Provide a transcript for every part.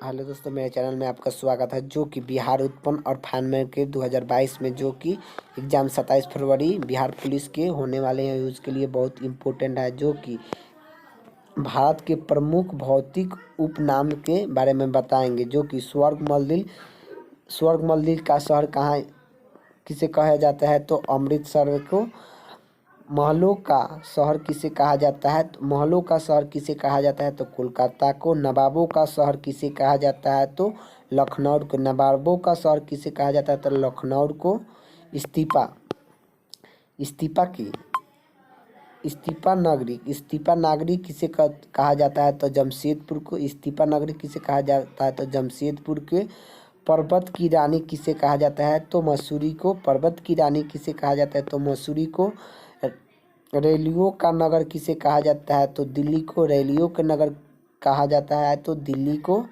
Hello दोस्तों, मेरे channel में आपका स्वागत है। जो कि बिहार उत्पन्न और फाइनल के 2022 में जो कि एग्ज़ाम 27 फरवरी बिहार पुलिस के होने वाले हैं, उसके लिए बहुत इम्पोर्टेंट है। जो कि भारत के प्रमुख भौतिक उपनाम के बारे में बताएंगे। जो कि स्वर्ग मंदिर का शहर कहाँ किसे कहा जाता है, तो अमृतसर को। महलों का शहर किसे कहा जाता है, तो महलों का शहर किसे कहा जाता है, तो कोलकाता को। नवाबों का शहर किसे कहा जाता है, तो लखनऊ को। नवाबों का शहर किसे कहा जाता है, तो लखनऊ को। इस्तीफा इस्तीफा की इस्तीफा नगरी किसे कहा जाता है, तो जमशेदपुर को। इस्तीफा नगरी किसे कहा जाता है, तो जमशेदपुर के। पर्वत की रानी किसे कहा जाता है, तो मसूरी को। पर्वत की रानी किसे कहा जाता है, तो मसूरी को। रेलियो का नगर किसे कहा जाता है, तो दिल्ली को। रेलियो का नगर कहा जाता है, तो दिल्ली को।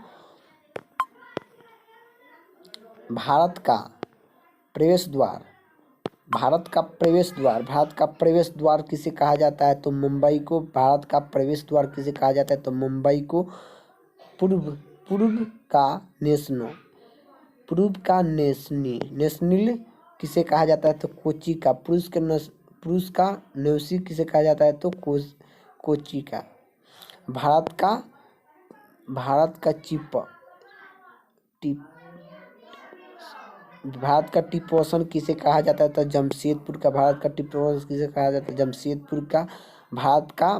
भारत का प्रवेश द्वार भारत का प्रवेश द्वार किसे कहा जाता है, तो मुंबई को। भारत का प्रवेश द्वार किसे कहा जाता है, तो मुंबई को। पूर्व पूर्व का नेशनल नेशनल किसे कहा जाता है, तो कोची का। पुरुष का नेवसी किसे कहा जाता है, तो कोची का। भारत का भारत का टिप्पो किसे कहा जाता है, तो जमशेदपुर का। भारत का टिप्पो किसे कहा जाता है, जमशेदपुर का। भारत का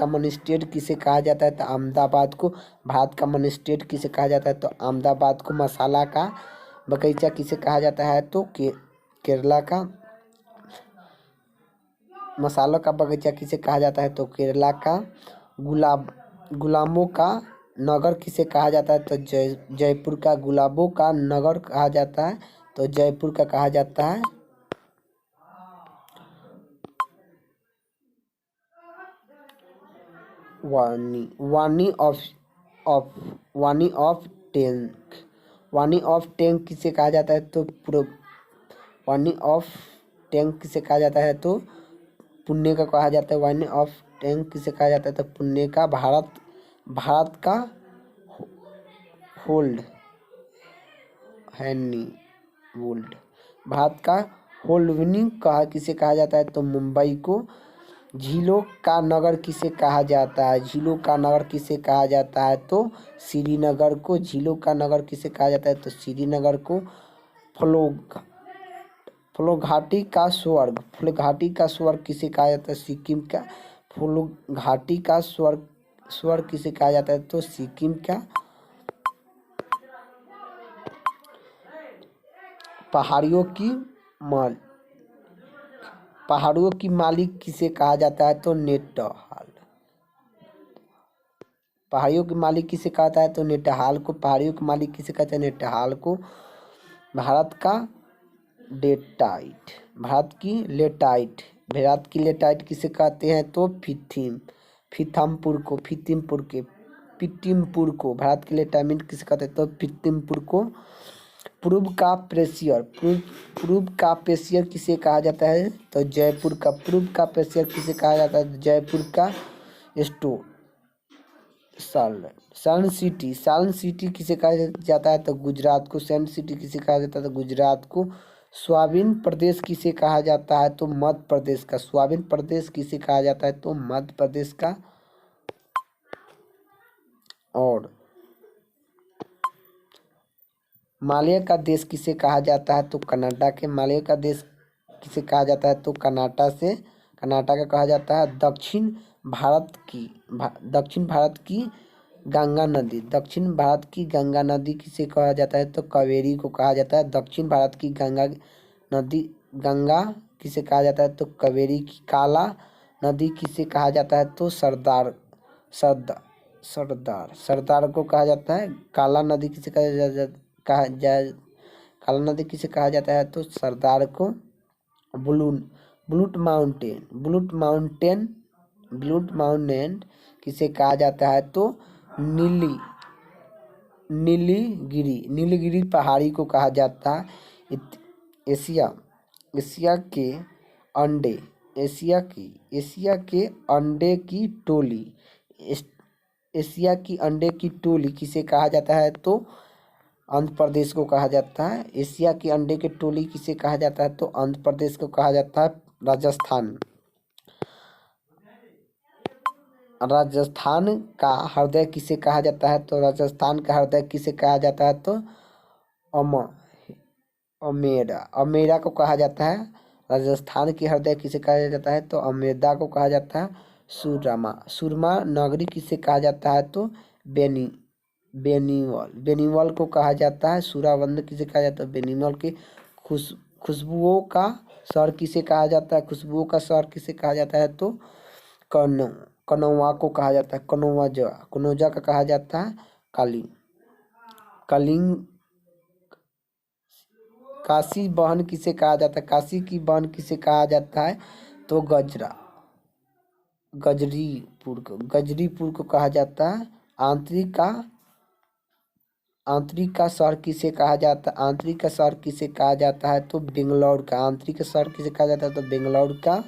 मनिस्टेट किसे कहा जाता है, तो अहमदाबाद को। भारत का मनिस्टेट किसे कहा जाता है, तो अहमदाबाद को। मसाला का बगीचा किसे कहा जाता है, तो केरला का। मसालों का बगीचा किसे कहा जाता है, तो केरला का। गुलामों का नगर किसे कहा जाता है, तो जयपुर का। गुलाबों का नगर कहा जाता है, तो जयपुर का कहा जाता है। वानी ऑफ टैंक किसे कहा जाता है, तो वानी ऑफ टैंक किसे कहा जाता है, तो पुणे का कहा जाता है। वानी ऑफ टैंक किसे कहा जाता है, तो पुणे का। भारत का होल्ड हैनी वोल्ड भारत का होल्डविनिंग किसे कहा जाता है, तो मुंबई को। झीलों का नगर किसे कहा जाता है, तो श्रीनगर को। झीलों का नगर किसे कहा जाता है, तो श्रीनगर को। फूलोघाटी का स्वर्ग किसे कहा जाता है, सिक्किम का। फूलोघाटी का स्वर्ग किसे कहा जाता है, तो सिक्किम का। पहाड़ियों की मालिक किसे कहा जाता है, तो नेटहाल। पहाड़ियों की मालिक किसे कहता है, तो नेटहाल को। पहाड़ियों की मालिक किसे कहते हैं, नेटहाल को। भारत की लेटाइट किसे कहते हैं, तो पितिमपुर को। भारत की लेटाइट किसे कहते हैं, तो पितिमपुर को। पूर्व का पेशियर किसे कहा जाता है, तो जयपुर का। पूर्व का पेशियर किसे कहा जाता है, जयपुर का। सन सिटी किसे कहा जाता है, तो गुजरात को। सन सिटी किसे कहा जाता है, तो गुजरात को। स्वाधीन प्रदेश किसे कहा जाता है, तो मध्य प्रदेश का। स्वाधीन प्रदेश किसे कहा जाता है, तो मध्य प्रदेश का। और मालय का देश किसे कहा जाता है, तो कनाडा के। मालय का देश किसे कहा जाता है, तो कनाडा का कहा जाता है। दक्षिण भारत की गंगा नदी किसे कहा जाता है, तो कावेरी को कहा जाता है। दक्षिण भारत की गंगा किसे कहा जाता है, तो कावेरी की। काला नदी किसे कहा जाता है, तो सरदार को कहा जाता है। काला नदी किसे काला नदी किसे कहा जाता है, तो सरदार को। ब्लूट माउंटेन किसे कहा जाता है, तो नीलगिरी पहाड़ी को कहा जाता है। एशिया के अंडे की टोली एशिया की अंडे की टोली किसे कहा जाता है? तो आंध्र प्रदेश को कहा जाता है। एशिया की अंडे की टोली किसे कहा जाता है? तो आंध्र प्रदेश को कहा जाता है। राजस्थान। राजस्थान का हृदय किसे कहा जाता है? तो राजस्थान का हृदय किसे कहा जाता है? तो अम अमेरा अमेरा को कहा जाता है। राजस्थान की हृदय किसे कहा जाता है? तो अमेदा को कहा जाता है। सुरमा सुरमा नगरी किसे कहा जाता है? तो बेनीवल बेनीवल को कहा जाता है। सूराबंद किसे कहा जाता है? बेनीवल के। खुशबुओं का शहर किसे कहा जाता है? खुशबुओं का शहर किसे कहा जाता है? तो कनो कनौवा को कहा जाता है। कनौजा का कहा जाता है कलिंग। काशी बहन किसे कहा जाता है? काशी की बहन किसे कहा जाता है? तो गजरीपुर को कहा जाता है। आंतरिक का शहर किसे कहा जाता है? आंतरिक का शहर किसे कहा जाता है? तो बेंगलौर का। आंतरिक का शहर किसे कहा जाता है? तो बेंगलौर का।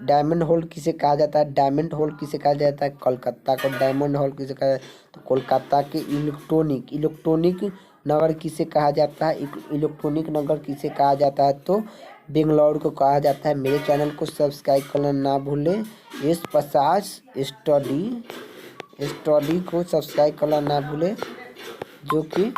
डायमंड होल्ड किसे कहा जाता है? डायमंड होल्ड किसे कहा जाता है? कोलकाता को डायमंड होल्ड किसे कहा जाता है? तो कोलकाता के। इलेक्ट्रॉनिक नगर किसे कहा जाता है? इलेक्ट्रॉनिक नगर किसे कहा जाता है? तो बेंगलौर को कहा जाता है। मेरे चैनल को सब्सक्राइब करना ना भूलें। S50 स्टडी को सब्सक्राइब करना ना भूलें, जो कि